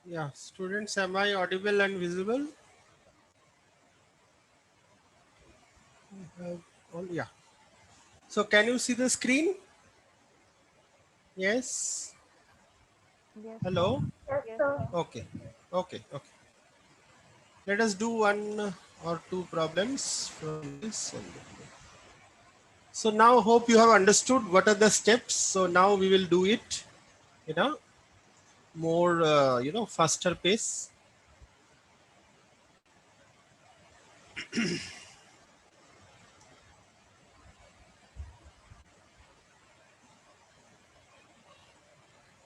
Yeah, students, am I audible and visible? Yeah. So can you see the screen? Yes. Yes, sir. Hello. Yes, sir. Okay. Okay. Okay. Let us do one or two problems from this. So now hope you have understood what are the steps. So now we will do it, you know, more, faster pace.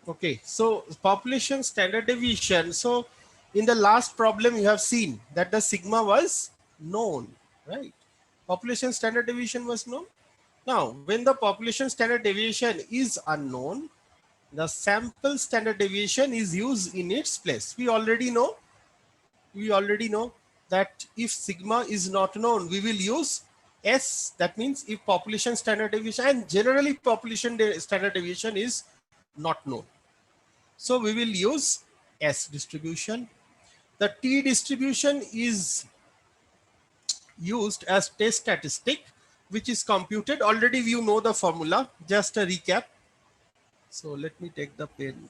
Okay, so population standard deviation. So in the last problem, you have seen that the sigma was known, right? Population standard deviation was known. Now, when the population standard deviation is unknown, the sample standard deviation is used in its place. We already know that if sigma is not known, we will use S. That means if population standard deviation, and generally population standard deviation is not known. So we will use S distribution. The T distribution is used as test statistic, which is computed. Already you know the formula, just a recap. So let me take the pen.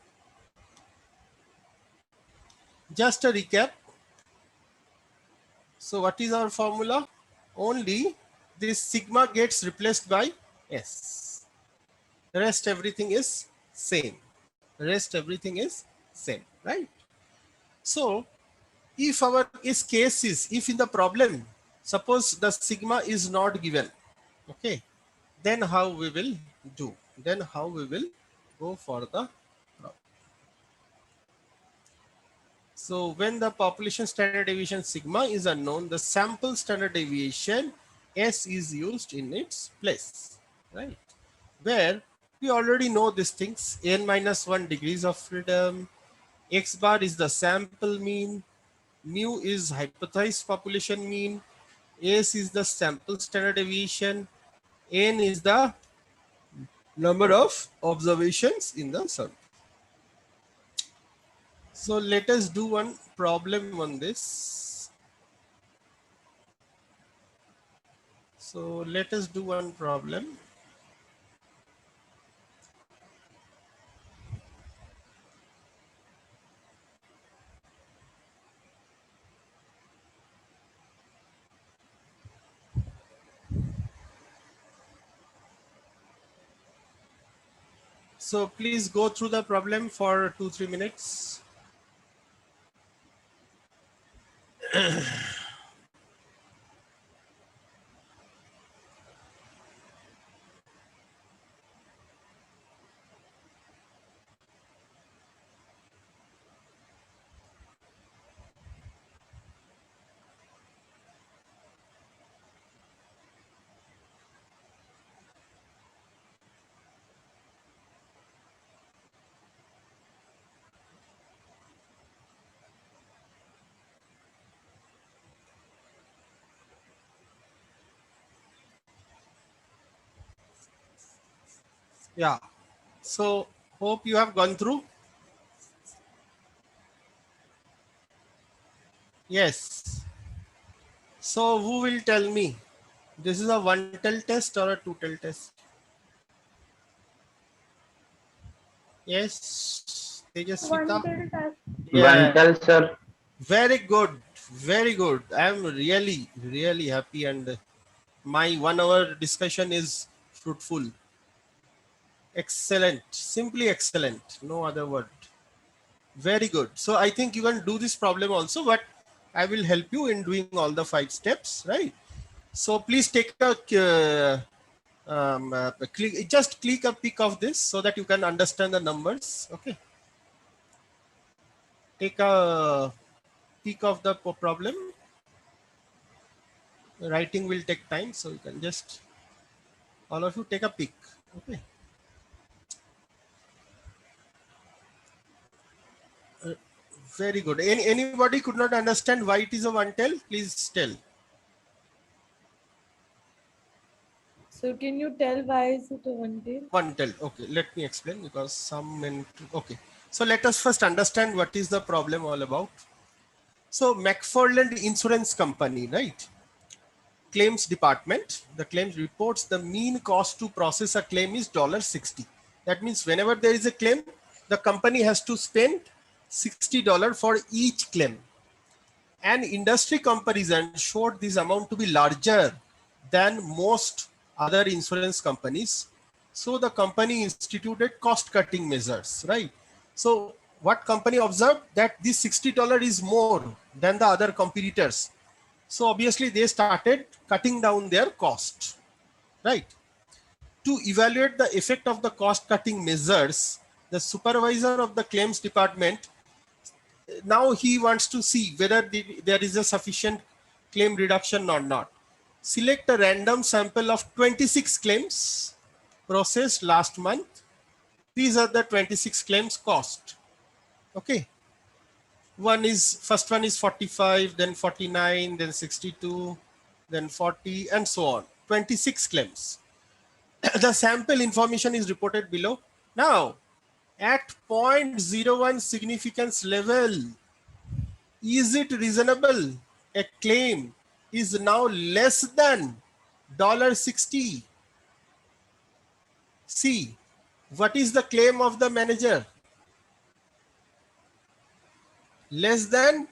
Just a recap. So what is our formula? Only this sigma gets replaced by S. Rest everything is same. Rest everything is same, right? So if our case is, if in the problem, suppose the sigma is not given, okay, then how we will do? Then how we will go for the problem? So when the population standard deviation sigma is unknown, the sample standard deviation S is used in its place, right? Where we already know these things, n minus 1 degrees of freedom, x bar is the sample mean, mu is hypothesized population mean, S is the sample standard deviation, n is the number of observations in the sample. So let us do one problem on this. So let us do one problem. So please go through the problem for 2-3 minutes. Yeah. So hope you have gone through. Yes. So who will tell me? This is a one tell test or a two tell test? Yes. One Tejasvita. till test. Yeah. Vantal, sir. Very good. Very good. I am really, really happy, and my 1 hour discussion is fruitful. Excellent. Simply excellent. No other word. Very good. So I think you can do this problem also, but I will help you in doing all the 5 steps, right? So please take a just click a pic of this so that you can understand the numbers. Okay. Take a peek of the problem. Writing will take time, so you can just all of you take a peek. Okay. Uh, Very good. Anybody could not understand why it is a one tell? Please tell. So can you tell why is it a one tail? One tell. Okay, let me explain because some meant. Okay. So let us first understand what is the problem all about. So McFarland Insurance Company, right? Claims department, the claims reports the mean cost to process a claim is $60. That means whenever there is a claim, the company has to spend $60 for each claim. And industry comparison showed this amount to be larger than most other insurance companies. So the company instituted cost cutting measures, right? So what company observed that this $60 is more than the other competitors. So obviously they started cutting down their cost, right? To evaluate the effect of the cost cutting measures, the supervisor of the claims department, now he wants to see whether there is a sufficient claim reduction or not. Select a random sample of 26 claims processed last month. These are the 26 claims cost. Okay. First one is 45, then 49, then 62, then 40, and so on. 26 claims. The sample information is reported below. Now, at 0.01 significance level, is it reasonable? A claim is now less than $60. See, what is the claim of the manager? Less than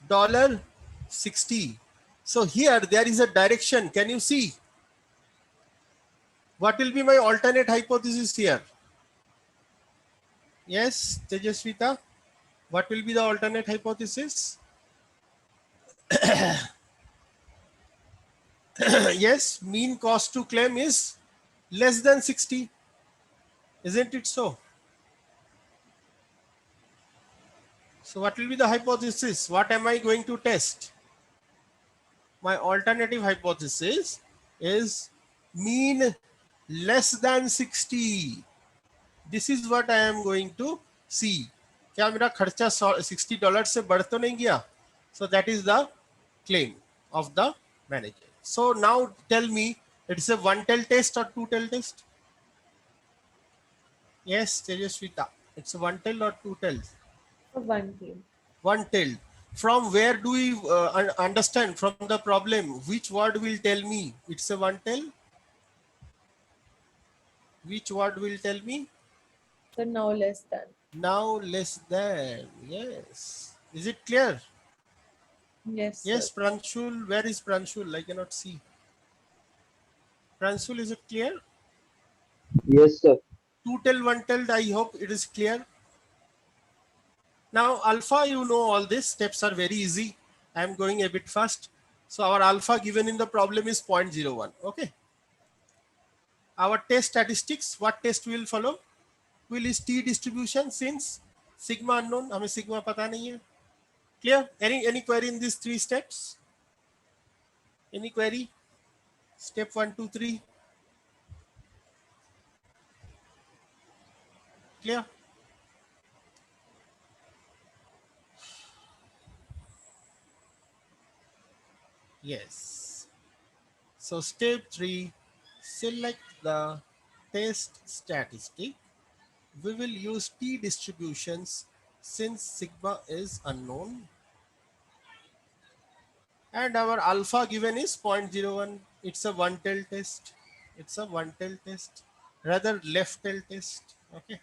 $60. So here there is a direction. Can you see? What will be my alternate hypothesis here? Yes, Tejaswita, what will be the alternate hypothesis? Yes, mean cost to claim is less than 60. Isn't it so? So what will be the hypothesis? What am I going to test? My alternative hypothesis is mean less than 60. This is what I am going to see. क्या मेरा खर्चा $60 से बढ़ तो नहीं गया? So that is the claim of the manager. So now tell me, it's a one tail test or two tail test? Yes, Tejaswita, it's a one tail or two tail? One team. One tail. From where do we understand from the problem? Which word will tell me it's a one tail? Which word will tell me? So now less than. Now less than. Yes. Is it clear? Yes. Yes, Sir. Pranshul. Where is Pranshul? I cannot see. Pranshul, is it clear? Yes, sir. Two tail, one tail. I hope it is clear. Now, alpha, you know all these steps are very easy. I am going a bit fast. So our alpha given in the problem is 0.01. Okay. Our test statistics, what test we will follow? Will is t distribution since sigma unknown, हमें sigma पता नहीं है. Clear? Any query in these three steps? Any query? Step 1, 2, 3. Clear? Yes. So step 3, select the test statistic. We will use t distributions since sigma is unknown. And our alpha given is 0.01. It's a one tail test. It's a one tail test, rather left tail test. Okay.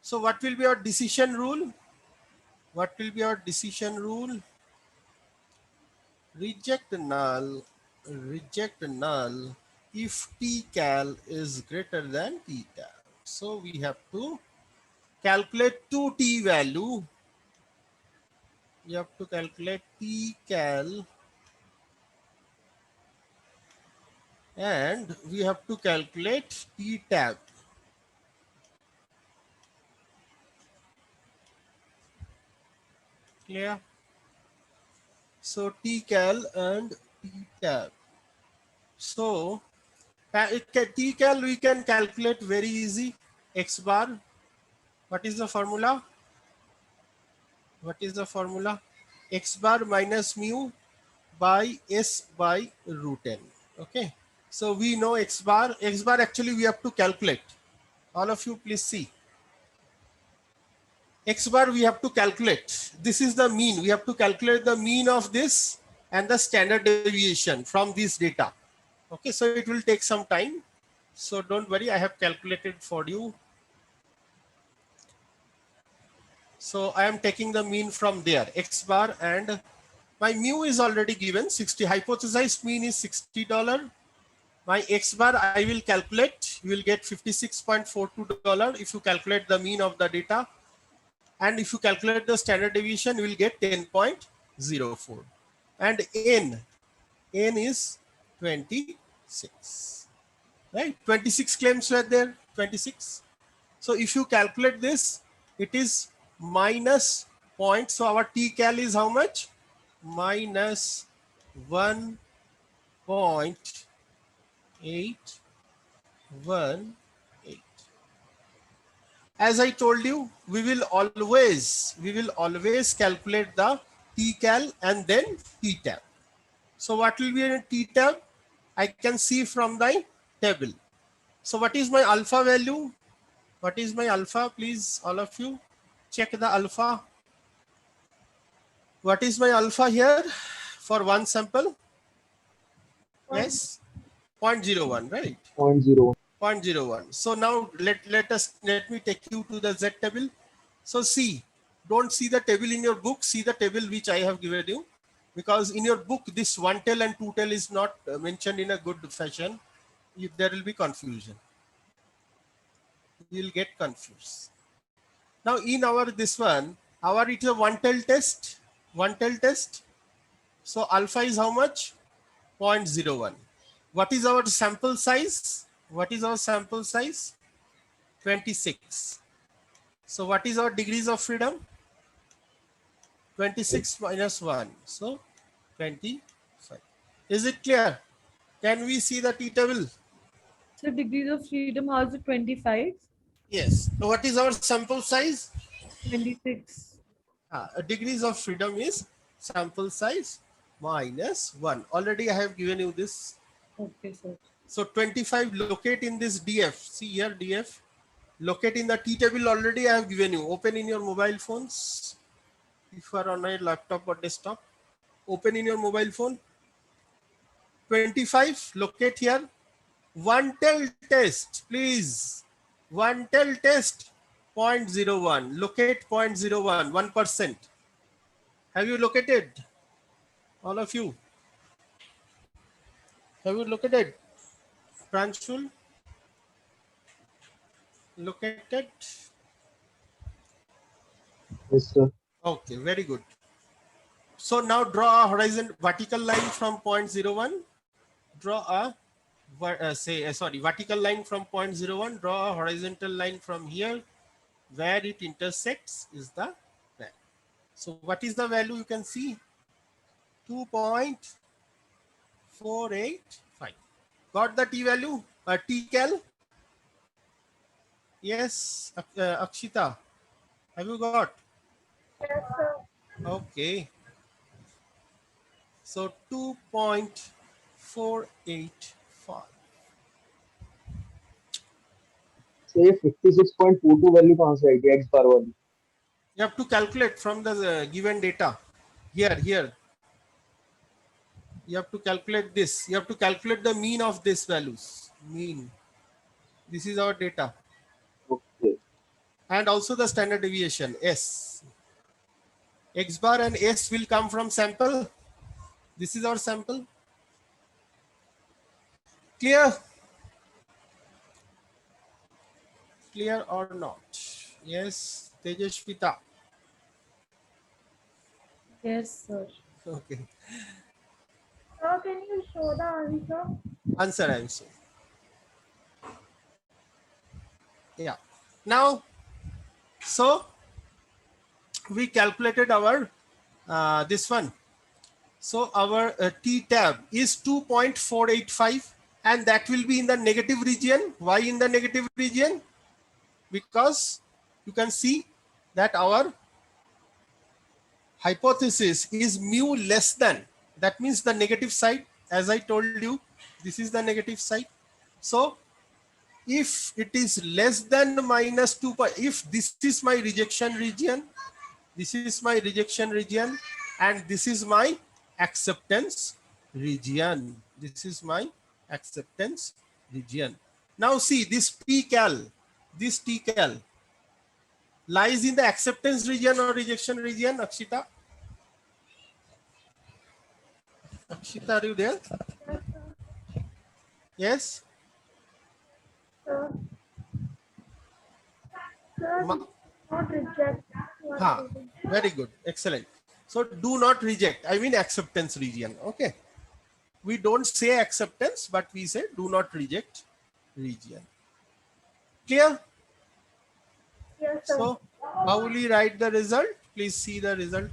So what will be our decision rule? What will be our decision rule? Reject null if tcal is greater than ttal. So we have to calculate 2t value. You have to calculate tcal and we have to calculate ttab. Clear? So tcal and ttab. So tcal we can calculate very easy. X bar. What is the formula? What is the formula? X bar minus mu by S by root n. Okay. So we know X bar. X bar actually we have to calculate. All of you please see. X bar we have to calculate. This is the mean. We have to calculate the mean of this and the standard deviation from this data. Okay, so it will take some time. So don't worry, I have calculated for you. So I am taking the mean from there, X bar, and my mu is already given 60. Hypothesized mean is $60. My X bar I will calculate. You will get $56.42 if you calculate the mean of the data. And if you calculate the standard deviation, you will get 10.04. And N is 26. Right? 26 claims were there, 26. So if you calculate this, it is minus point. So our TCal is how much? Minus 1.818. As I told you, we will always calculate the TCal and then TTab. So what will be in TTab? I can see from the table. So what is my alpha value? What is my alpha? Please, all of you, check the alpha. What is my alpha here for one sample? Yes, 0.01, right? 0.0. 0.01. So now let me take you to the Z table. So see, don't see the table in your book, see the table which I have given you, because in your book this one tail and two tail is not mentioned in a good fashion. There will be confusion. You will get confused. Now in our this one, it is a one tail test. So alpha is how much? 0.01. What is our sample size? 26. So what is our degrees of freedom? 26 minus 1. So 25. Is it clear? Can we see the T table? So degrees of freedom, how is it 25? Yes. So what is our sample size? 26. Degrees of freedom is sample size minus 1. Already I have given you this. Okay, sir. So 25, locate in this DF. See here DF. Locate in the T table already I have given you. Open in your mobile phones. If you are on a laptop or desktop, open in your mobile phone. 25, locate here. One tail test, please. One tail test, 0.01. Locate 0.01, 1%. Have you located? All of you. Have you located? Pranshul? Located? Yes, sir. Okay, very good. So now draw a vertical line from 0.01. Draw a vertical line from 0.01. Draw a horizontal line from here. Where it intersects is the value. So what is the value you can see? 2.485. Got the T value? TCal? Yes, Akshita. Have you got? Yes, sir. Okay. So 2.485. So ये 56.22 value कहाँ से आएगी X बार वाली? You have to calculate from the given data. Here. You have to calculate this. You have to calculate the mean of these values. Mean. This is our data. Okay. And also the standard deviation, S. X bar and S will come from sample. This is our sample. Clear? Clear or not? Yes, Tejashvita. Yes, sir. Okay. Sir, can you show the answer? Answer. Yeah. Now, so we calculated our this one. So our T tab is 2.485 and that will be in the negative region. Why in the negative region? Because you can see that our hypothesis is mu less than. That means the negative side, as I told you, this is the negative side. So if it is less than minus 2 pi, if this is my rejection region, this is my rejection region, and this is my acceptance region. This is my acceptance region. Now see this Tcal lies in the acceptance region or rejection region. Akshita, are you there? Yes. Sir, sir, Ma- not reject. Ha, very good, excellent. So do not reject. I mean acceptance region. Okay. We don't say acceptance, but we say do not reject region. Clear? Yes, sir. So how will we write the result? Please see the result.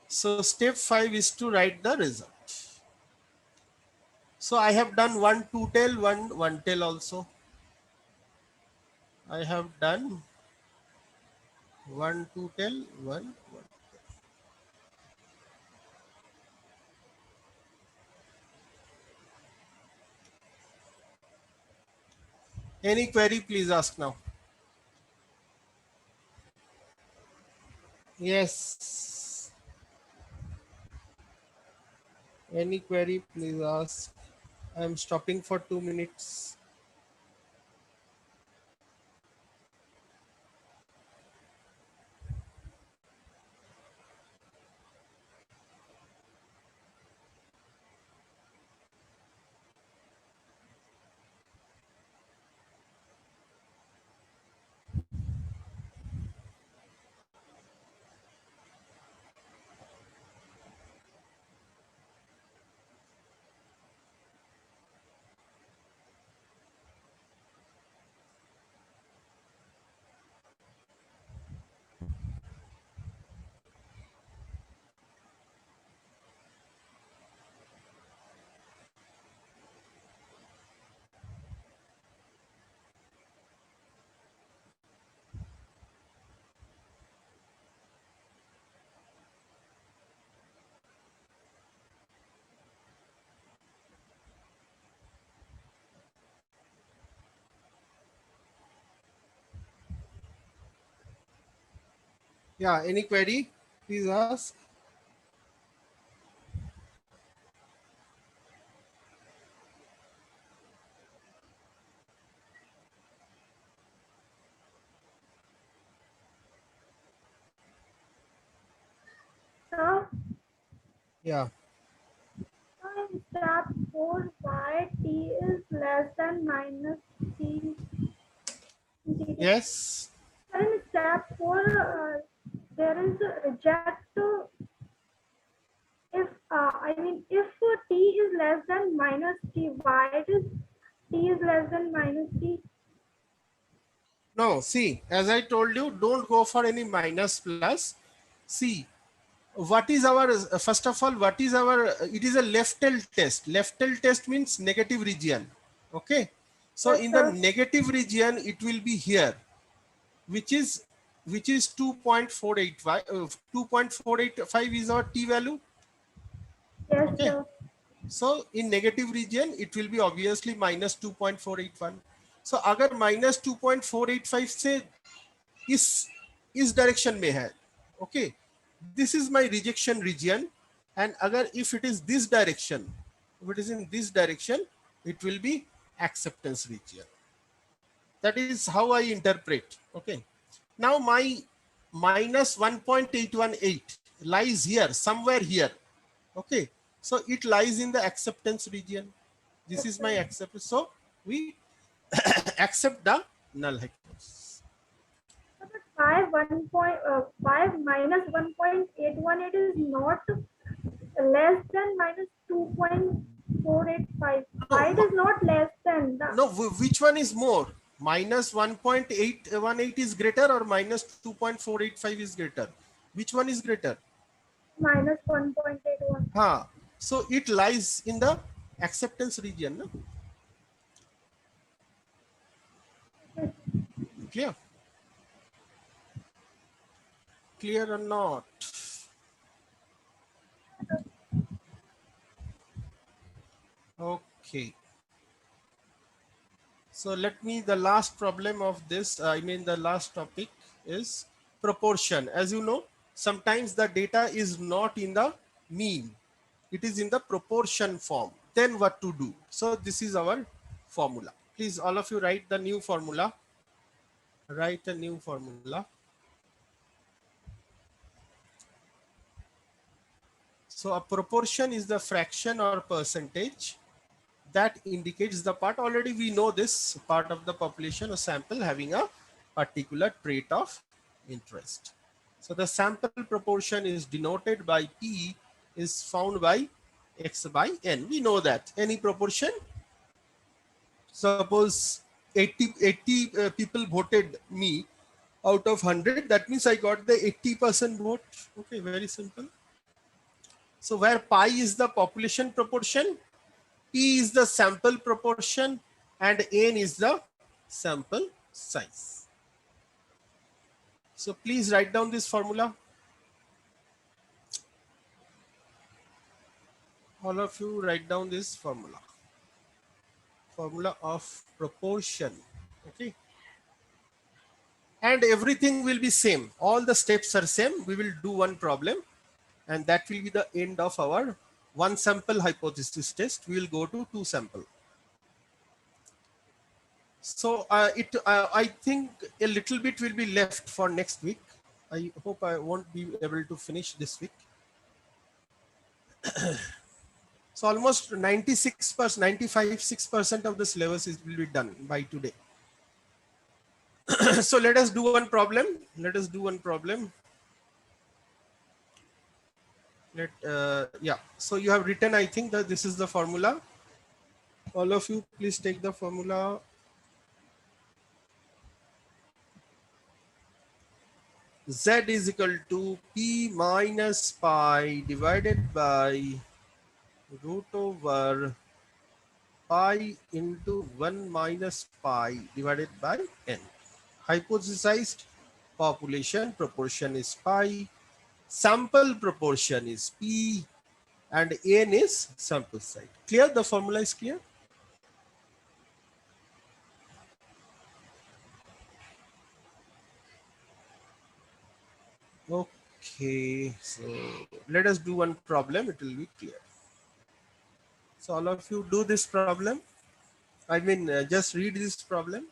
So step 5 is to write the result. So I have done one two tail, one tail also. I have done one two tail, one. Any query, please ask now. Yes. Any query, please ask. I am stopping for 2 minutes. Yeah, any query, please ask. Sir, Yeah. in step 4, why t is less than minus t? Yes. In step 4, there is a reject if if t is less than minus t, why it is t is less than minus t? No, see, as I told you, don't go for any minus plus. See, what is our, first of all, what is our, it is a left tail test. Left tail test means negative region. Okay. So Yes, in the sir. negative region, it will be here, which is 2.485. 2.485 is our t value. Yes, Okay. sir. So in negative region, it will be obviously minus 2.481. So अगर minus 2.485 से इस direction में है, okay, this is my rejection reason, and अगर if it is this direction, if it is in this direction, it will be acceptance region. That is how I interpret. Okay, now my minus 1.818 lies here, somewhere here. Okay, so it lies in the acceptance region. This is my acceptance, so we accept the null hypothesis. But why minus 1.818 is not less than minus 2.485? No, Why it is not less than the no, which one is more? Minus 1.818 is greater or minus 2.485 is greater? Which one is greater? minus 1.81? Huh. So it lies in the acceptance region. No? Clear? Clear or not? Okay. So let me, the last problem of this, the last topic is proportion. As you know, sometimes the data is not in the mean, it is in the proportion form. Then what to do? So this is our formula. Please, all of you write the new formula. Write a new formula. So a proportion is the fraction or percentage that indicates the part. Already we know this part of the population or sample having a particular trait of interest. So the sample proportion is denoted by P is found by X by N. We know that any proportion, suppose 80 people voted me out of 100, that means I got the 80% vote. Okay, very simple. So where pi is the population proportion, P is the sample proportion, and N is the sample size. So please write down this formula. All of you write down this formula. Formula of proportion. Okay. And everything will be same. All the steps are same. We will do one problem, and that will be the end of our one sample hypothesis test. We will go to two sample. So I think a little bit will be left for next week. I hope I won't be able to finish this week. So almost 96%, 95-6% of the syllabus will be done by today. So let us do one problem. Let us do one problem. Yeah. So you have written, I think that this is the formula. All of you, please take the formula. Z is equal to P minus pi divided by root over pi into 1 minus pi divided by n. Hypothesized population proportion is pi, sample proportion is P, and n is sample size. Clear? The formula is clear? Okay, so let us do one problem, it will be clear. So all of you do this problem. Just read this problem.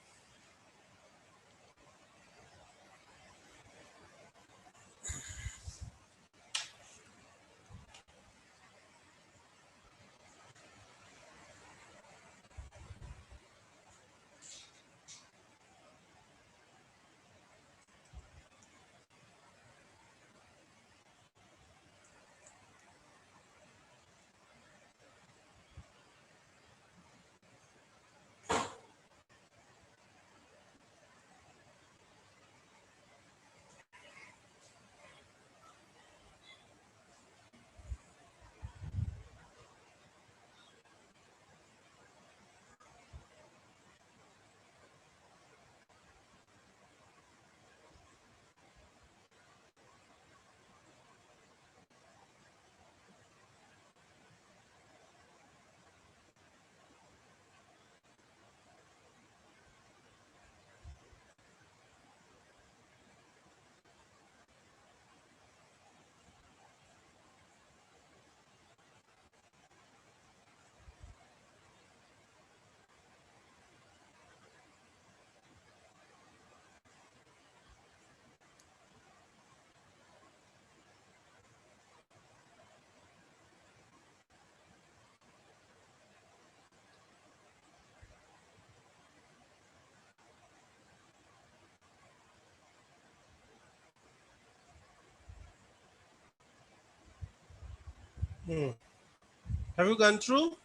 Have you gone through?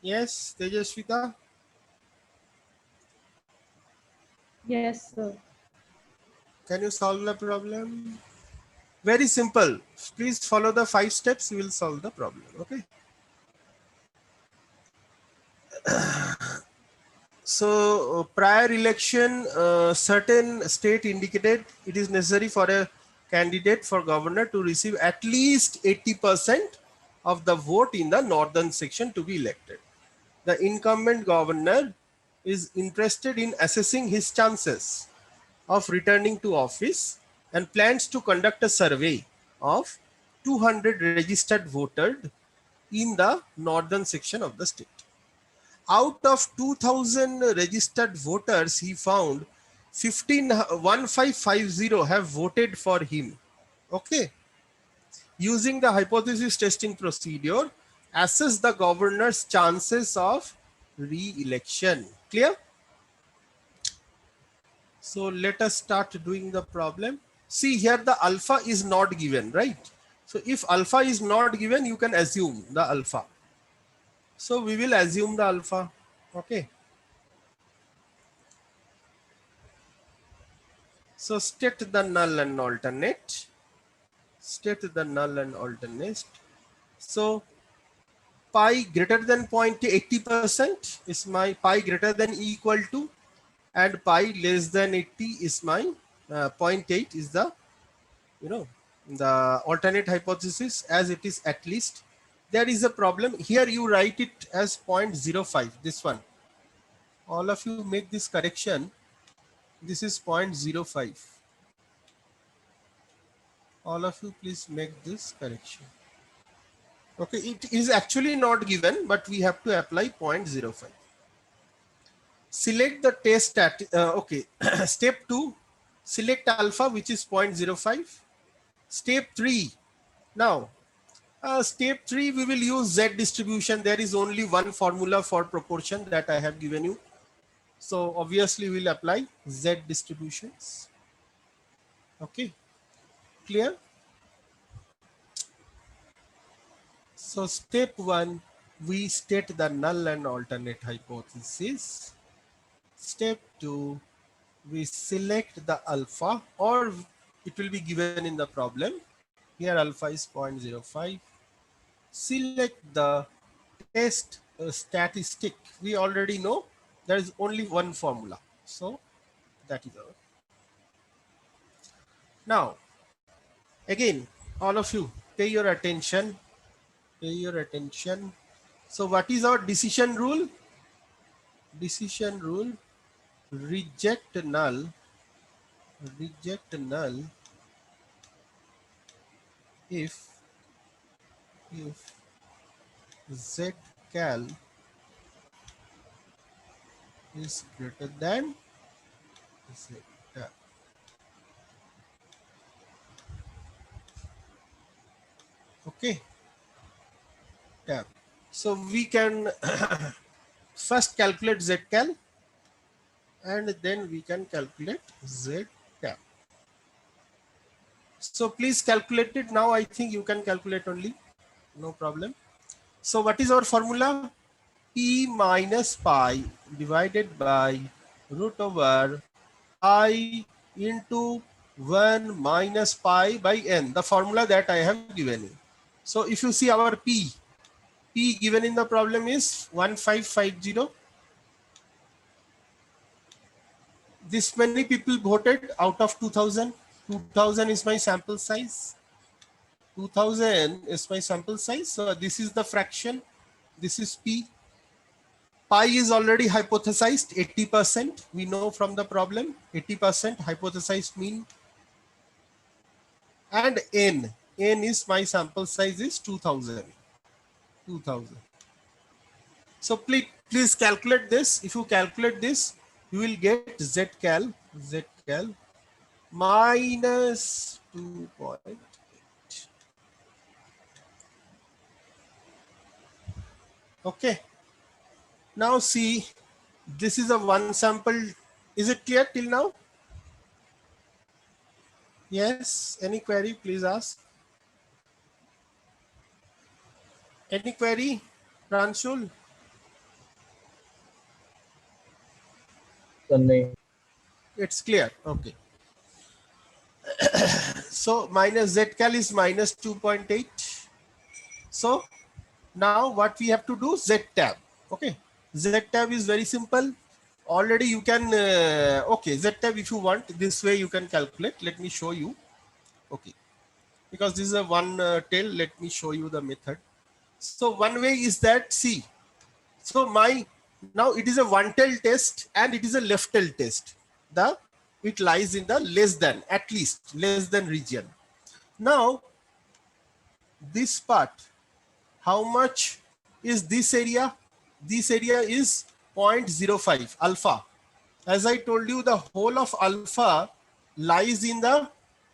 Yes, Tejasvita? Yes, sir. Can you solve the problem? Very simple. Please follow the 5 steps. You will solve the problem. Okay. So prior election, certain state indicated it is necessary for a candidate for governor to receive at least 80% of the vote in the northern section to be elected. The incumbent governor is interested in assessing his chances of returning to office and plans to conduct a survey of 200 registered voters in the northern section of the state. Out of 2000 registered voters, he found 1550 have voted for him. Okay. Using the hypothesis testing procedure, assess the governor's chances of re-election. Clear? So let us start doing the problem. See here, the alpha is not given, right? So if alpha is not given, you can assume the alpha. So we will assume the alpha. Okay. So state the null and alternate. State the null and alternate. So pi greater than 0.80% is my pi greater than equal to, and pi less than 80 is my 0.8 is the, you know, the alternate hypothesis, as it is at least. There is a problem here. You write it as 0.05. This one. All of you make this correction. This is 0.05. All of you please make this correction. Okay, it is actually not given, but we have to apply 0.05. Select the test stat. Okay, step 2, select alpha, which is 0.05. Step 3. Now, step 3, we will use Z distribution. There is only one formula for proportion that I have given you. So obviously we'll apply Z distributions. Okay, clear? So step 1, we state the null and alternate hypothesis. Step 2, we select the alpha, or it will be given in the problem. Here alpha is 0.05. Select the test statistic. We already know there is only one formula. So that is our. Now, again, all of you, pay your attention. Pay your attention. So what is our decision rule? Decision rule, reject null if Z cal is greater than Z tab. Okay, tab. So we can first calculate Z cal, and then we can calculate Z tab. So please calculate it now. I think you can calculate only, no problem. So what is our formula? P minus pi divided by root over I into 1 minus pi by n, the formula that I have given you. So if you see our P given in the problem is 1550. This many people voted out of 2000. 2000 is my sample size. 2000 is my sample size. So this is the fraction. This is P. Pi is already hypothesized 80%. We know from the problem 80% hypothesized mean. And n is my sample size is 2000. So please calculate this. If you calculate this, you will get Z cal minus 2.8. Okay. Now see, this is a one sample. Is it clear till now? Yes. Any query? Please ask. Any query, Pranshul? It's clear. Okay. So minus Z cal is minus 2.8. So now what we have to do, Z tab. Okay. Z tab is very simple. Already you can, okay, Z tab if you want, this way you can calculate. Let me show you. Okay. Because this is a one tail, let me show you the method. So one way is that, see, so my Now it is a one tail test and it is a left tail test. It lies in the less than, at least less than region. Now this part, how much is this area? This area is 0.05 alpha. As I told you, the whole of alpha lies in the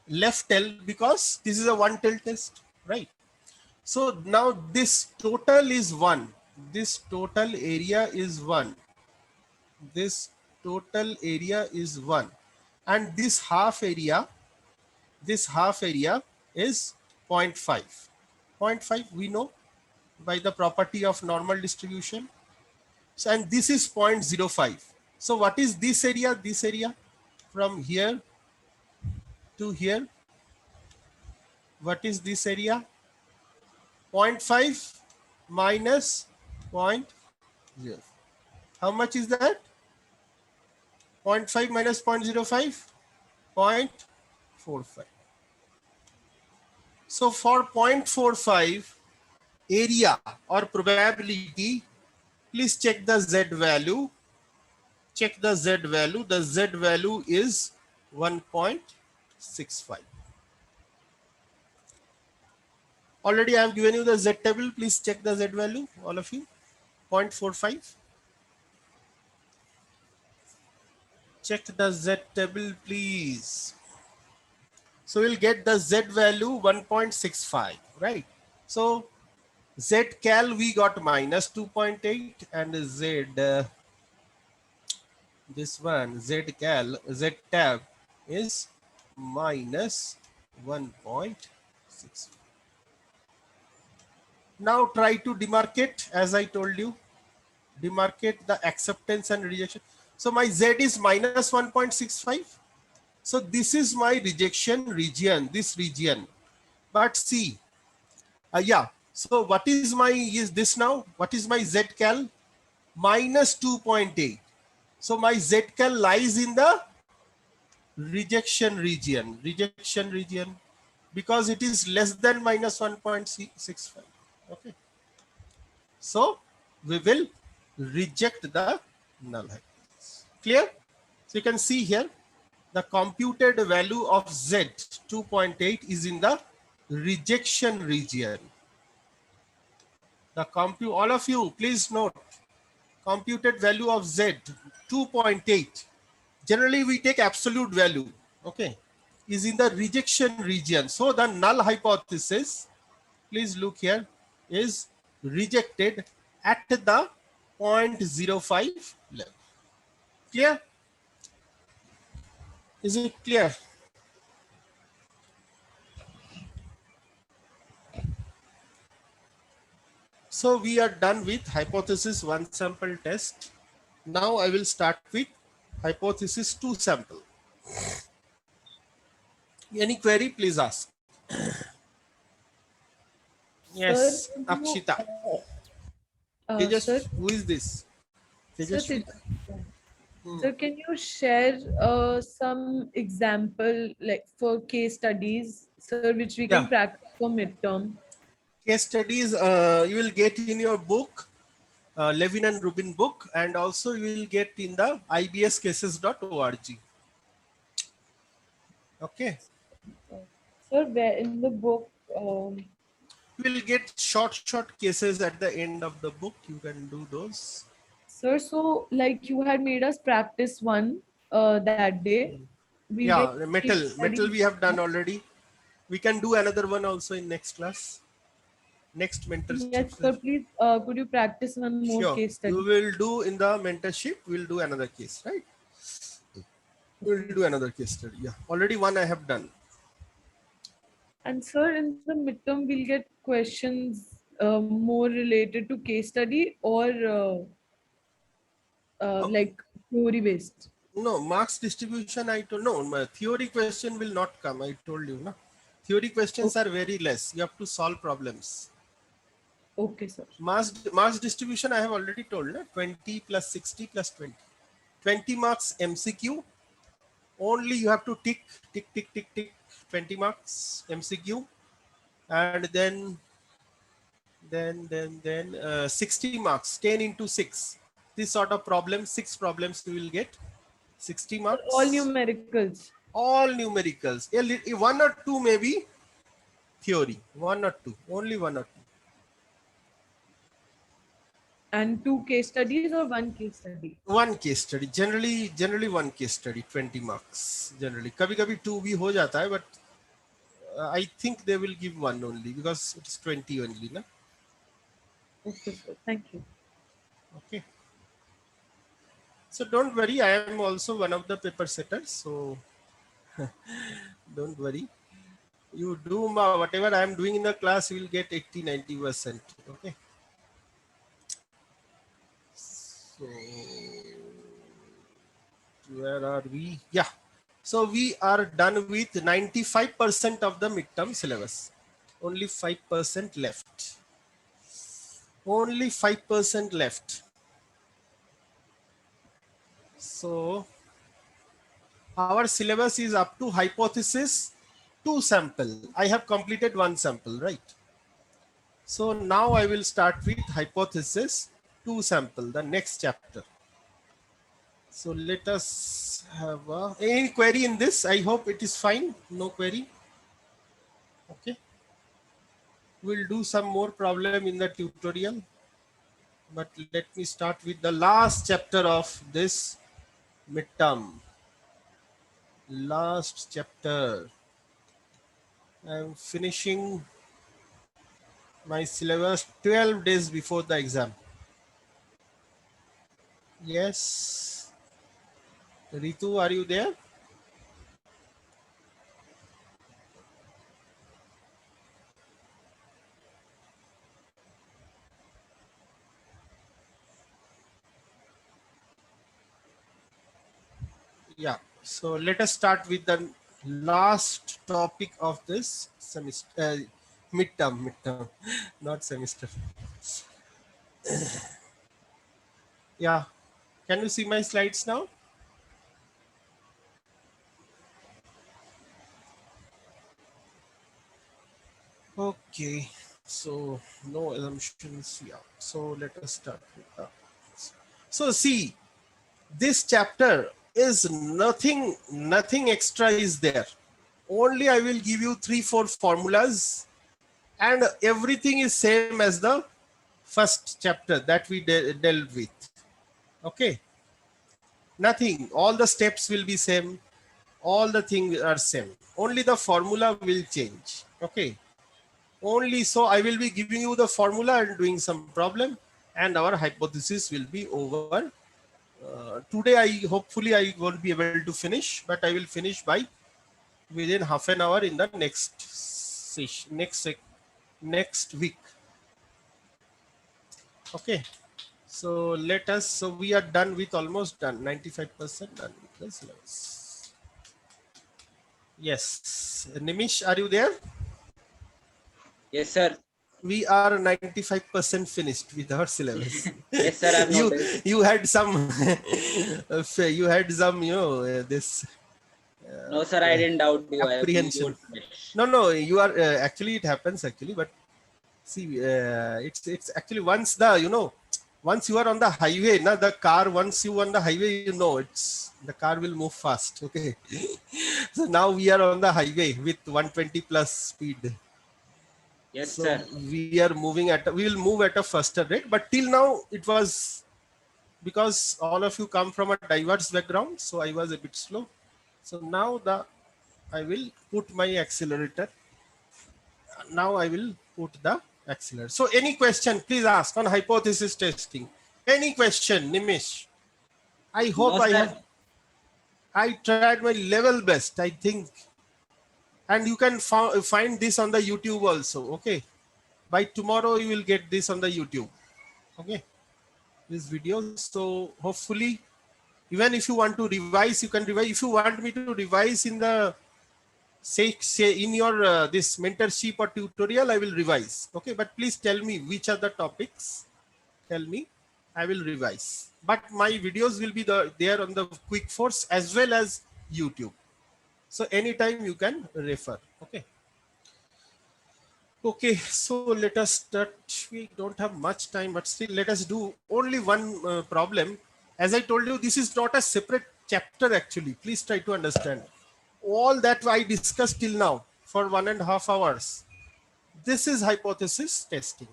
left tail because this is a one tail test, right? So now this total is 1. This total area is 1. This total area is 1. And this half area is 0.5. 0.5 we know by the property of normal distribution. So, and this is 0.05. So what is this area? This area from here to here. What is this area? 0.5 minus 0.0. How much is that? 0.5 minus 0.05? 0.45. So for 0.45 area or probability, please check the Z value. Check the Z value. The Z value is 1.65. Already I have given you the Z table. Please check the Z value, all of you. 0.45. Check the Z table, please. So we'll get the Z value 1.65, right? So Z cal we got minus 2.8 and Z, this one, Z tab is minus 1.65. Now try to demarcate, as I told you, demarcate the acceptance and rejection. So my Z is minus 1.65. So this is my rejection region, this region. But see, yeah. So what is this now? What is my Z cal? Minus 2.8. So my Z cal lies in the rejection region, because it is less than minus 1.65. Okay. So we will reject the null hypothesis. Clear? So you can see here the computed value of Z 2.8 is in the rejection region. All of you, please note, computed value of Z 2.8. Generally we take absolute value, okay, is in the rejection region. So the null hypothesis, please look here, is rejected at the 0.05 level. Clear? Is it clear? So we are done with hypothesis 1 sample test. Now I will start with hypothesis 2 sample. Any query, please ask. Yes, Sir, Akshita. sir, Who is this? sir, Hmm. sir, can you share some example like for case studies, sir, which we can Yeah. practice for midterm? Case studies you will get in your book, Levin and Rubin book, and also you will get in the ibscases.org. Okay. Sir, where in the book? You will get short cases at the end of the book. You can do those. Sir, so like you had made us practice one that day. We'll Yeah, get metal case studies. we have done already. We can do another one also in next class. Next mentorship. Yes, sir, please, could you practice one more Sure. case study? You will do in the mentorship. We'll do another case, right? We'll do another case study. Yeah. Already one I have done. And sir, in the midterm, we'll get questions more related to case study or like theory based. No, marks distribution, I don't know. My theory question will not come. I told you, no? Theory questions are very less. You have to solve problems. Okay, sir. Marks distribution, I have already told, no? 20 plus 60 plus 20. 20 marks MCQ. Only you have to tick 20 marks MCQ. And then 60 marks, 10 into 6. this sort of problem, 6 problems you will get 60 marks. All numericals. All numericals. One or two maybe theory. One or two. Only one or two. And 2 case studies or 1 case study? One case study. Generally one case study, 20 marks. Generally. Kabhi 2 bhi ho jata hai, but I think they will give one only because it is 20 only. Na? Okay, sir. Thank you. Okay. So don't worry, I am also one of the paper setters. So don't worry. You do whatever I am doing in the class, you will get 80-90%. Okay. So where are we? Yeah. So we are done with 95% of the midterm syllabus. Only 5% left. Only 5% left. So our syllabus is up to hypothesis 2 sample. I have completed 1 sample, right? So now I will start with hypothesis 2 sample, the next chapter. So let us have any query in this. I hope it is fine. No query. Okay. We'll do some more problem in the tutorial. But let me start with the last chapter of this midterm. Last chapter. I'm finishing my syllabus 12 days before the exam. Yes. Ritu, are you there? Yeah. So let us start with the last topic of this semester, midterm, not semester. Yeah. Can you see my slides now? Okay. So no assumptions. Yeah. So let us start with that. So see, this chapter is nothing extra is there. Only I will give you 3-4 formulas and everything is same as the first chapter that we dealt with. Okay. Nothing. All the steps will be same. All the things are same. Only the formula will change. Okay. Only so I will be giving you the formula and doing some problem and our hypothesis will be over. Today hopefully I won't be able to finish, but I will finish by within half an hour in the next session, next week. Okay. So let us, so we are done with, almost done, 95% done with the syllabus. Yes. Nimish, are you there? Yes, sir. We are 95% finished with our syllabus. Yes, sir. I've noticed. You had some, this. No, sir. I didn't doubt you. Apprehension. I No, you are actually it happens actually, but see, it's actually once once you are on the highway, the car, once you on the highway, the car will move fast. Okay. So now we are on the highway with 120 plus speed. Yes, So sir. we will move at a faster rate, but till now it was, because all of you come from a diverse background, so I was a bit slow. So now I will put my accelerator. Now I will put the accelerator. So any question, please ask on hypothesis testing. Any question, Nimish? I hope No, I tried my level best, I think. And you can find this on the YouTube also. Okay. By tomorrow, you will get this on the YouTube. Okay. This video. So hopefully, even if you want to revise, you can revise. If you want me to revise in the, say in your this mentorship or tutorial, I will revise. Okay. But please tell me which are the topics. Tell me. I will revise. But my videos will be there on the Quick Force as well as YouTube. So anytime you can refer. Okay. Okay, so let us start. We don't have much time, but still let us do only one problem. As I told you, this is not a separate chapter actually. Please try to understand. All that I discussed till now for 1.5 hours, this is hypothesis testing.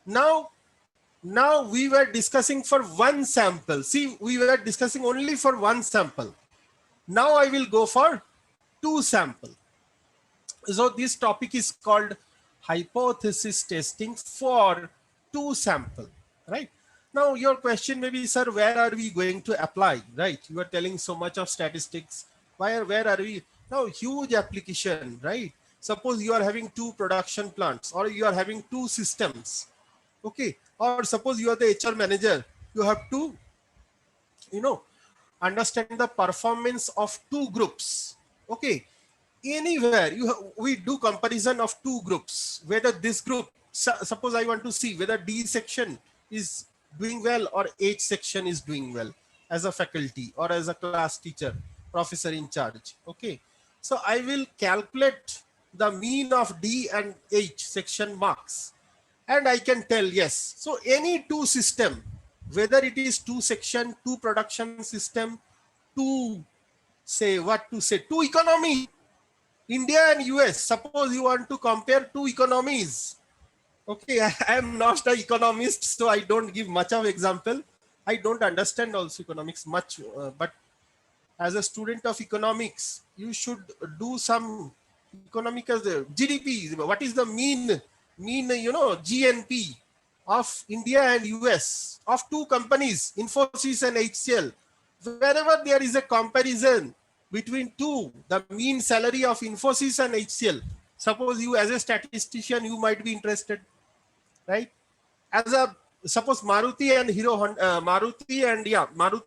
Now we were discussing for one sample. See, we were discussing only for one sample. Now I will go for two sample. So this topic is called hypothesis testing for two sample, right? Now your question may be, sir, where are we going to apply, right? You are telling so much of statistics. Where are we? Now huge application, right? Suppose you are having two production plants or you are having two systems, okay? Or suppose you are the HR manager, you have to, you know, understand the performance of two groups, okay? Anywhere we do comparison of two groups, whether this group, suppose I want to see whether D section is doing well or H section is doing well as a faculty or as a class teacher, professor in charge, okay? So I will calculate the mean of D and H section marks and I can tell, yes. So any two system, whether it is two section, two production system, two, say what to say, two economy, India and US, suppose you want to compare two economies. Okay, I am not an economist, so I don't give much of example. I don't understand also economics much, but as a student of economics, you should do some economic as the GDP. What is the mean, GNP of India and US of two companies, Infosys and HCL. Wherever there is a comparison between two, the mean salary of Infosys and HCL. Suppose you as a statistician, you might be interested, right? As a suppose Maruti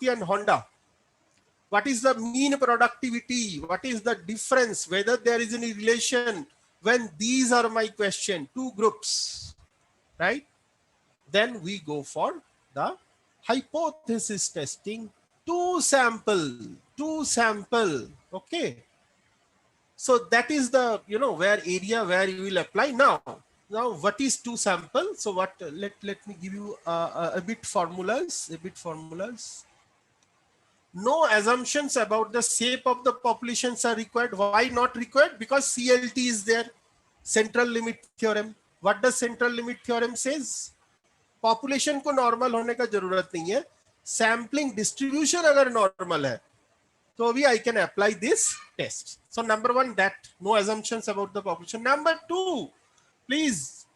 and Honda. What is the mean productivity? What is the difference? Whether there is any relation when these are my question, two groups, right? Then we go for the hypothesis testing, two sample, okay? So that is the, where area where you will apply. Now what is two sample? So what, let me give you a bit formulas. No assumptions about the shape of the populations are required. Why not required? Because CLT is there, central limit theorem. What does central limit theorem says? Population को normal होने का जरूरत नहीं है, sampling distribution अगर normal है तो अभी I can apply this test. So number one, that no assumptions about the population. Number two, please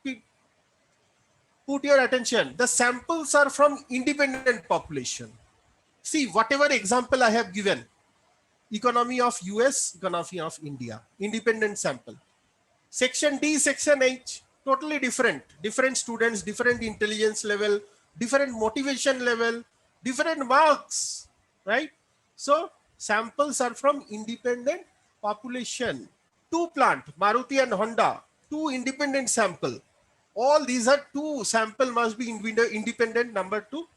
put your attention, the samples are from independent population. See, whatever example I have given, economy of US, economy of India, independent sample. Section D, section H, totally different students, different intelligence level, different motivation level, different marks, right? So samples are from independent population. Two plant, Maruti and Honda, two independent sample. All these are two sample must be independent. Number two,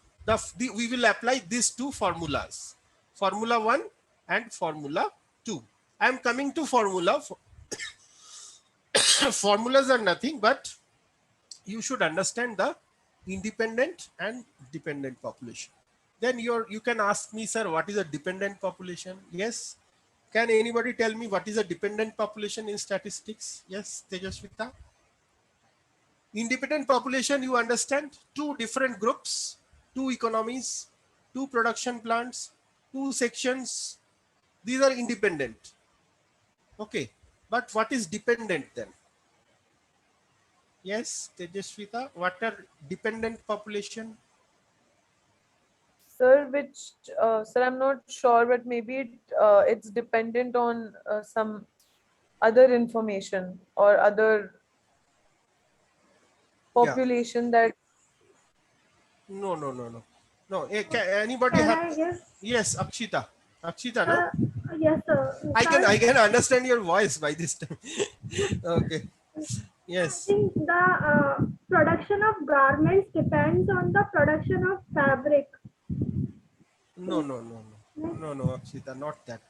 we will apply these two formulas, formula 1 and formula 2. I am coming to formula. Formulas are nothing, but you should understand the independent and dependent population. Then you can ask me, sir, what is a dependent population? Yes. Can anybody tell me what is a dependent population in statistics? Yes, Tejaswita. Independent population, you understand, two different groups, two economies, two production plants, two sections. These are independent. Okay. But what is dependent then? Yes, Tejaswita, what are dependent population? Sir, sir, I'm not sure, but maybe it's dependent on some other information or other population that. No. Anybody Can have? I guess? Yes, Akshita, no? Yes, sir. I can understand your voice by this time. Okay. I Yes. think the production of garments depends on the production of fabric. No, Akshita, not that.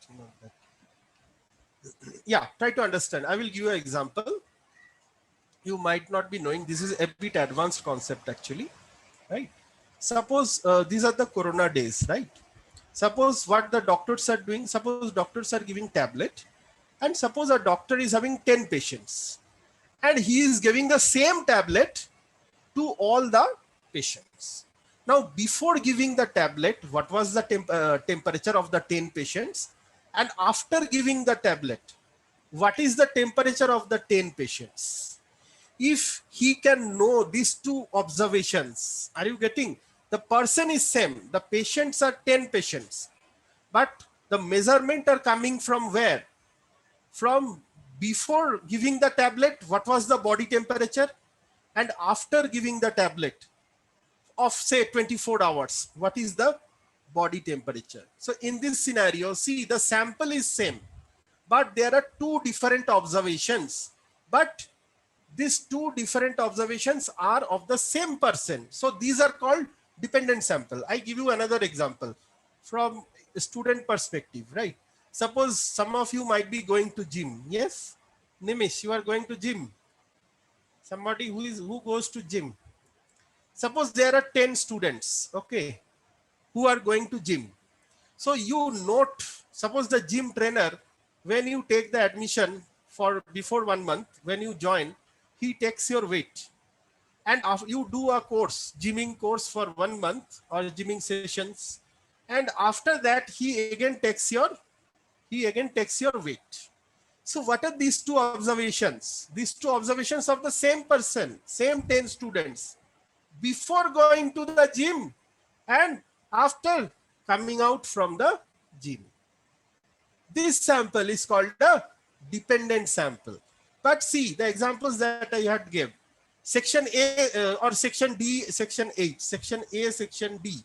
Yeah, try to understand. I will give you an example. you might not be knowing. This is a bit advanced concept actually, right? Suppose these are the corona days, right? Suppose what the doctors are doing, suppose doctors are giving tablet, and suppose a doctor is having 10 patients and he is giving the same tablet to all the patients. Now, before giving the tablet, what was the temperature of the 10 patients? And after giving the tablet, what is the temperature of the 10 patients? If he can know these two observations, are you getting? The person is same, the patients are 10 patients, but the measurement are coming from where? From before giving the tablet, what was the body temperature? And after giving the tablet of say 24 hours, what is the body temperature? So in this scenario, see, the sample is same, but there are two different observations, but these two different observations are of the same person. So these are called dependent sample. I give you another example from a student perspective, right? Suppose some of you might be going to gym. Yes, Nimish, you are going to gym. Somebody who goes to gym. Suppose there are 10 students, okay, who are going to gym. So you note, suppose the gym trainer, when you take the admission for before 1 month, when you join, he takes your weight. And after you do a course, gymming course for 1 month or gymming sessions. And after that, he again takes your weight. So what are these two observations? These two observations of the same person, same 10 students, before going to the gym and after coming out from the gym. This sample is called a dependent sample. But see the examples that I had gave. Section A or section D, section H, section A, section D.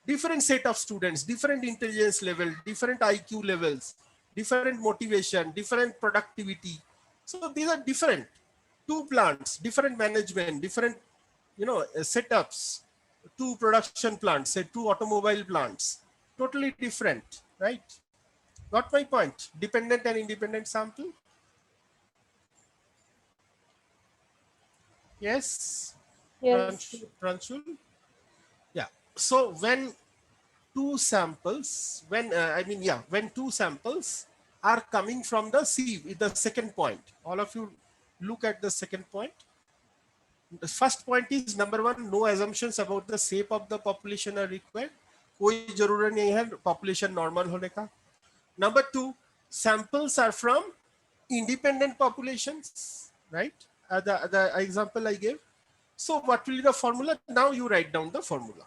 Different set of students, different intelligence level, different IQ levels, different motivation, different productivity. So these are different. Two plants, different management, different, setups. Two production plants, say two automobile plants, totally different, right? Got my point? Dependent and independent sample. Yes, Yes. Pranshul. Yeah. So when two samples, when two samples are coming from the the second point. All of you look at the second point. The first point is number one, no assumptions about the shape of the population are required. कोई जरूरत नहीं है population normal होने का. Number two, samples are from independent populations, right? The example I gave. So what will be the formula? Now you write down the formula.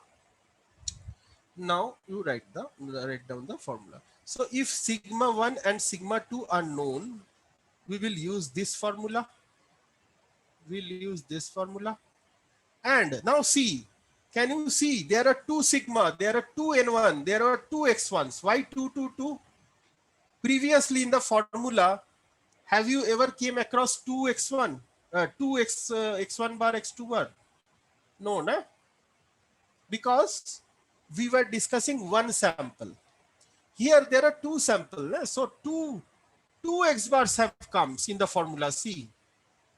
Now you write down the formula. So if sigma 1 and sigma 2 are known, we will use this formula. We'll use this formula. And now see, can you see there are two sigma, there are two n1, there are two x1s. Why 2, 2, 2? Previously in the formula, have you ever came across 2x1, 2x, x1 bar, x2 bar? No, na? Because we were discussing one sample. Here there are two samples. So two x bars have comes in the formula. See,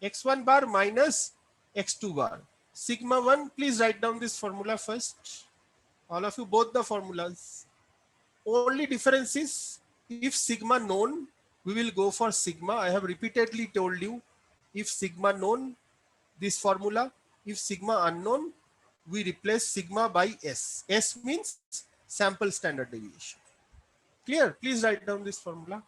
x1 bar minus x2 bar. Sigma 1, please write down this formula first. All of you, both the formulas. Only difference is if sigma known, we will go for sigma. I have repeatedly told you, if sigma known, this formula. If sigma unknown, we replace sigma by S. S means sample standard deviation. Clear? Please write down this formula.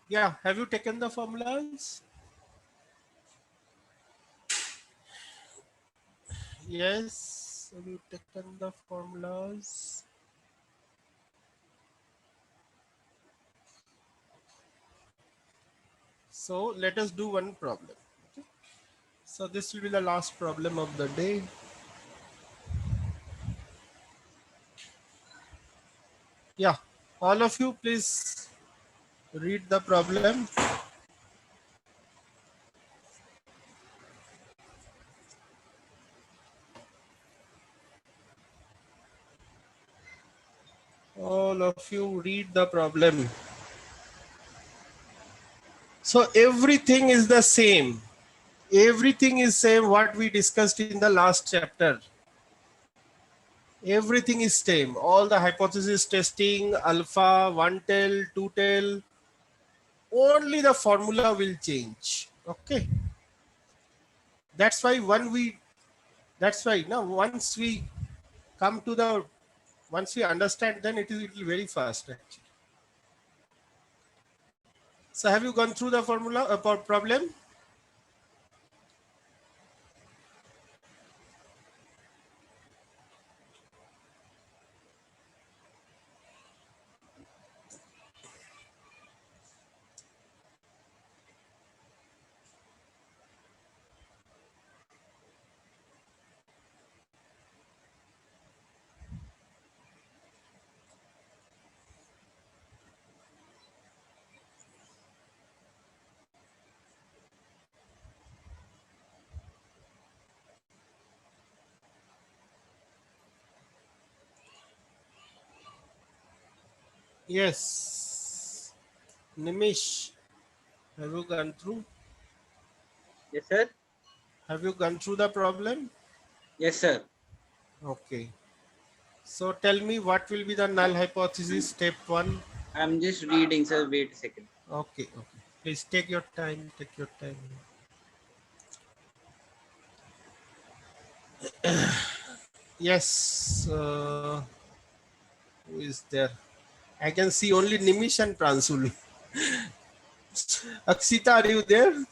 Yeah, have you taken the formulas? Yes, have you taken the formulas? So let us do one problem. Okay. So this will be the last problem of the day. Yeah, all of you please read the problem. All of you read the problem. So everything is the same. Everything is same what we discussed in the last chapter. Everything is same. All the hypothesis testing, alpha, one tail, two tail, only the formula will change. Okay. That's why that's why now once we come to the, once we understand, then it will very fast actually. So have you gone through the formula problem? Yes. Nimish, have you gone through? Yes, sir. Have you gone through the problem? Yes, sir. Okay. So tell me what will be the null hypothesis step one? I'm just reading, sir. Wait a second. Okay, okay. Please take your time, take your time. Yes, who is there? I can see only Nimish and Pransul. Akshita, are you there?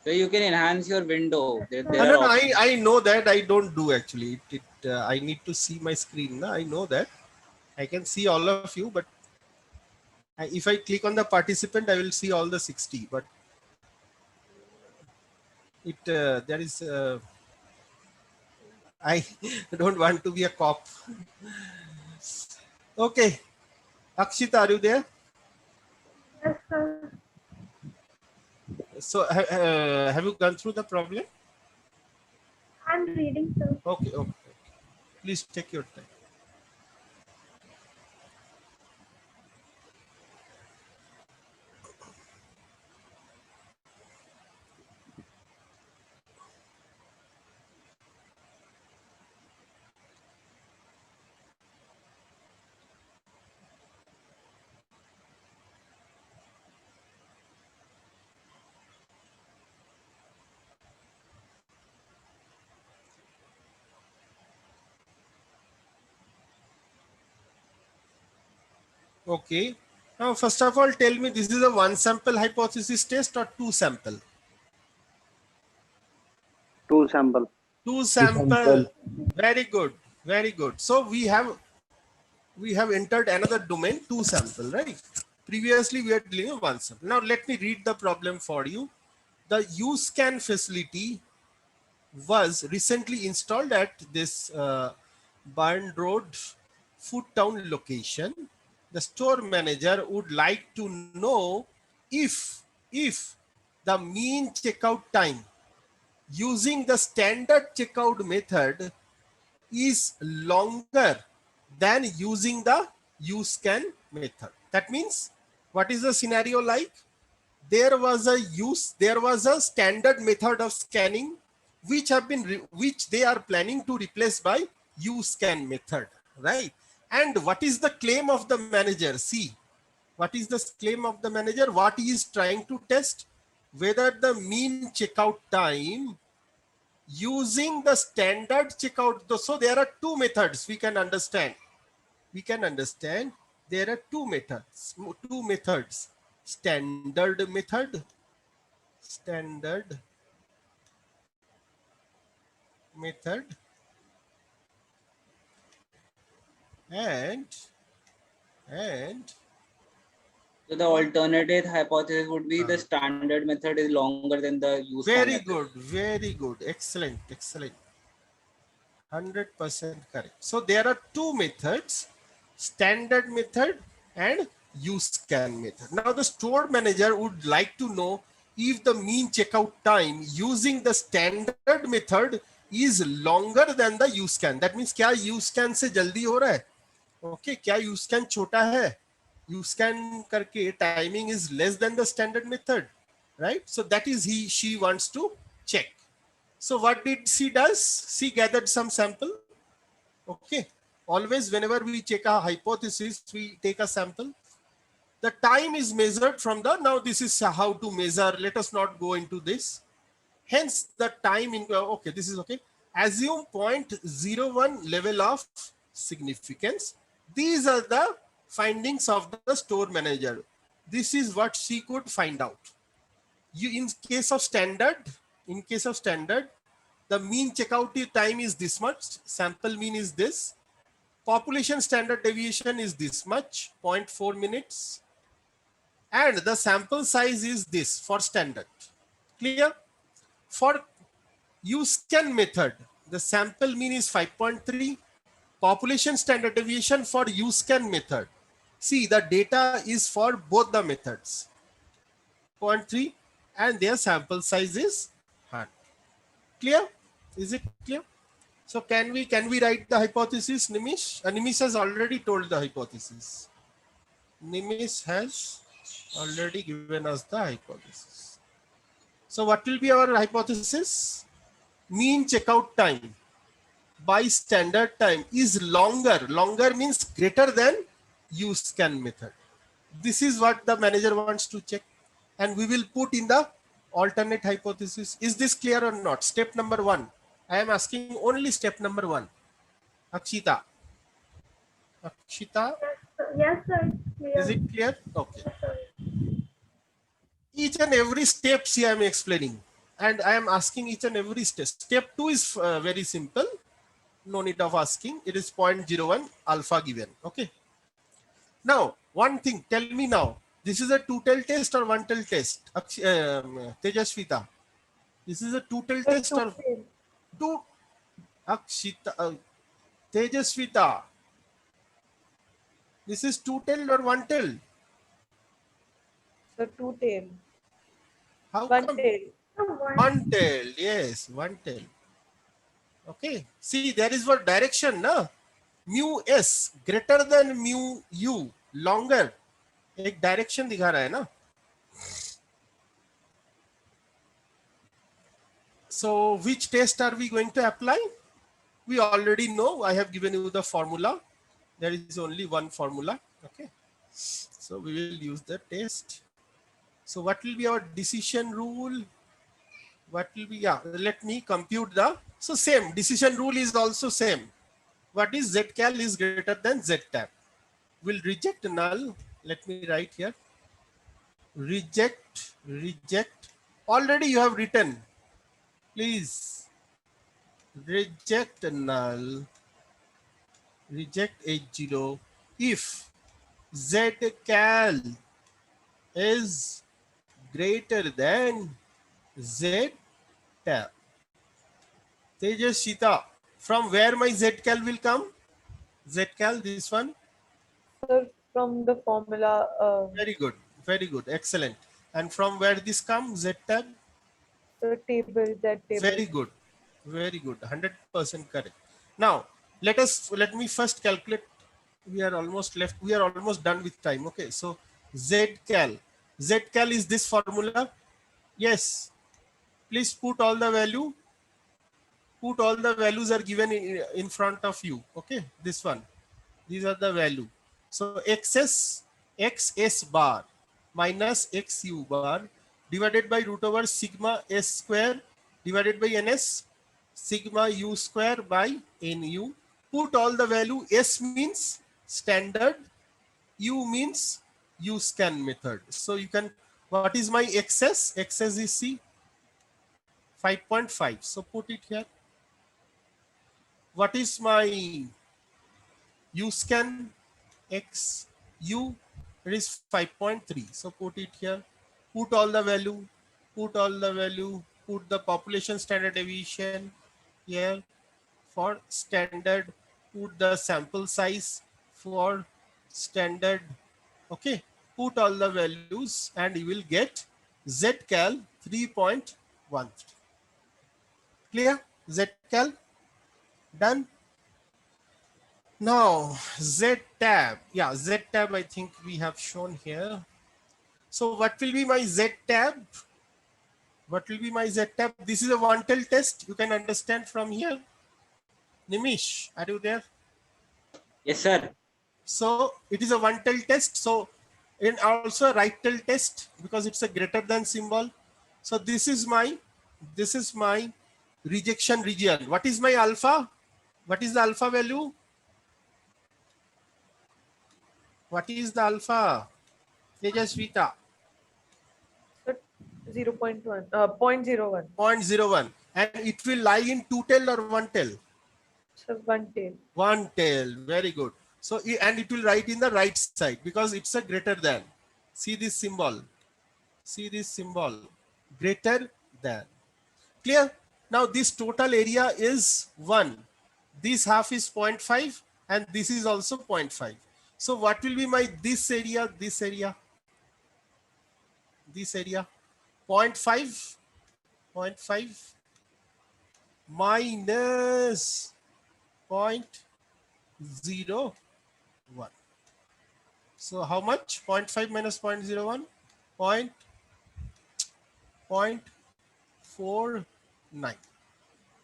So you can enhance your window. There No, are no, options. I know that. I don't do actually. I need to see my screen. No? I know that. I can see all of you, but if I click on the participant, I will see all the 60. But there is. I don't want to be a cop. Okay, Akshita, are you there? Yes, sir. So have you gone through the problem? I'm reading, sir. Okay, okay. Please take your time. Okay. Now, first of all, tell me this is a one sample hypothesis test or two sample? Two sample. Two Two sample. sample. Very good. Very good. So we have entered another domain, two sample, right? Previously we are dealing with one sample. Now let me read the problem for you. The UScan facility was recently installed at this Barn Road Food Town location. The store manager would like to know if the mean checkout time using the standard checkout method is longer than using the UScan method. That means, what is the scenario like? There was a standard method of scanning which they are planning to replace by UScan method, right? And what is the claim of the manager? See, what is the claim of the manager? What he is trying to test? Whether the mean checkout time using the standard checkout. So there are two methods we can understand. There are two methods. Standard method and So the alternative hypothesis would be the standard method is longer than the use can very method. good, very good, excellent, excellent, 100% correct. So there are two methods, standard method and use can method. Now the store manager would like to know if the mean checkout time using the standard method is longer than the use can. That means क्या use can से जल्दी हो रहा है? Okay, क्या use can छोटा है? Use can करके timing is less than the standard method, right? So that is she wants to check. So what did she does? She gathered some sample. Okay. Always whenever we check a hypothesis, we take a sample. The time is measured from the, now this is how to measure. Let us not go into this. Hence the time in, okay, this is okay. Assume 0.01 level of significance. These are the findings of the store manager. This is what she could find out. In case of standard, the mean checkout time is this much, sample mean is this, population standard deviation is this much, 0.4 minutes, and the sample size is this for standard. Clear? For use can method, the sample mean is 5.3, population standard deviation for use can method. See, the data is for both the methods, 0.3, and their sample size is 100. Clear? Is it clear? So can we write the hypothesis, Nimish? Nimish has already told the hypothesis. Nimish has already given us the hypothesis. So what will be our hypothesis? Mean checkout time by standard time is longer. Longer means greater than use can method. This is what the manager wants to check, and we will put in the alternate hypothesis. Is this clear or not? Step number 1. I am asking only step number 1. Akshita. Akshita, Yes, sir. It's clear. is it clear? Okay. Yes, sir. Each and every step I am explaining, and I am asking each and every step. Step 2 is very simple. No need of asking. It is 0.01 alpha given. Okay. Now, one thing, tell me now, this is a two-tail test or one-tail test? Tejasvita, this is a two-tail test or two? Akshita, Tejasvita, this is two-tailed or one-tailed? So two-tail. How One come? tail. One-tailed, yes, one-tailed. Okay, see, there is what direction, na? Mu s greater than mu u, longer. एक direction दिखा रहा है ना. So which test are we going to apply? We already know. I have given you the formula. There is only one formula. Okay. So we will use the test. So what will be our decision rule? What will be, yeah, let me compute the, so same decision rule is also same. What is zcal is greater than ztab. Will reject null. Let me write here. Reject. Already you have written. Please reject null. Reject H0 if zcal is greater than ztab. Tejasvita, from where my zcal will come? Zcal, this one. Sir, from the formula. Very good, excellent. And from where this comes, ztab? The table, that table. Very good, 100% correct. Now let me first calculate. We are almost done with time. Okay, so zcal is this formula. Yes, please put all the value. Put all the values are given in front of you. Okay, this one. These are the value. So xs bar minus xu bar divided by root over sigma s square divided by ns sigma u square by nu. Put all the value. S means standard, u means use can method. So you can, what is my xs? Xs is C, 5.5. So put it here. What is my U scan? X U, it is 5.3. So put it here, put all the value, put all the value, put the population standard deviation here for standard, put the sample size for standard. Okay, put all the values and you will get zcal 3.13. Clear? Zcal done. Now Z tab, yeah, Z tab I think we have shown here. So what will be my Z tab? What will be my Z tab? This is a one tail test. You can understand from here. Nimish, are you there? Yes, sir. So it is a one tail test. So and also a right tail test because it's a greater than symbol. So this is my rejection region. What is my alpha? What is the alpha value? What is the alpha? Tejasvita. So 0.1, 0.01. 0.01, and it will lie in two tail or one tail? So one tail. One tail. Very good. So and it will write in the right side because it's a greater than. See this symbol. See this symbol. Greater than. Clear? Now this total area is 1. This half is 0.5 and this is also 0.5. So what will be my this area? This area. This area. 0.5. 0.5 minus 0.01. So how much? 0.5 minus 0.01? 0.49.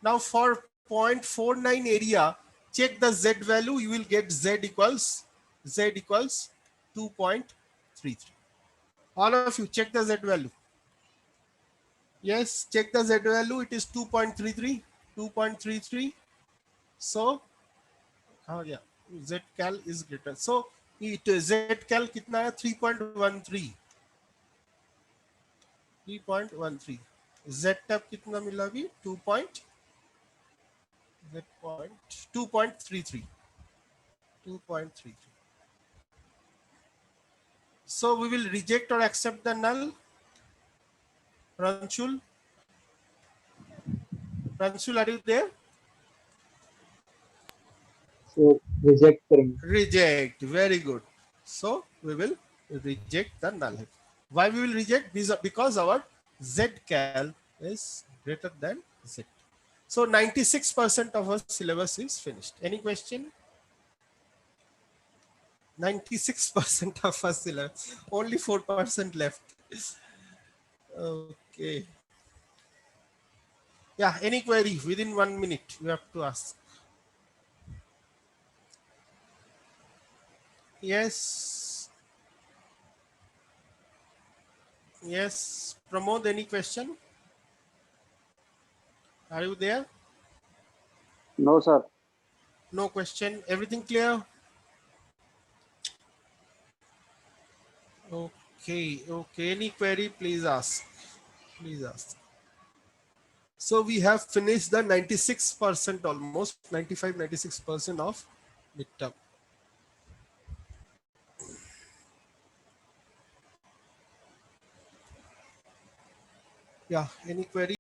Now for 0.49 area, check the Z value. You will get Z equals 2.33. All of you check the Z value. Yes, check the Z value. It is 2.33. 2.33. So, oh yeah, Zcal is greater. So, it Zcal कितना है? 3.13. 3.13. Ztab कितना मिला अभी? 2.33. 2.33. So we will reject or accept the null. Ranshul, are you there? So reject करेंगे. Reject. Very good. So we will reject the null. Why we will reject? Because our Zcal is greater than Z. So 96% of our syllabus is finished. Any question? 96% of our syllabus. Only 4% left. Okay. Yeah, any query within 1 minute you have to ask. Yes. Yes. Pramod, any question? Are you there? No, sir. No question. Everything clear? Okay. Okay. Any query, please ask. Please ask. So we have finished the 96% almost 95-96% of midterm. Yeah. Any query?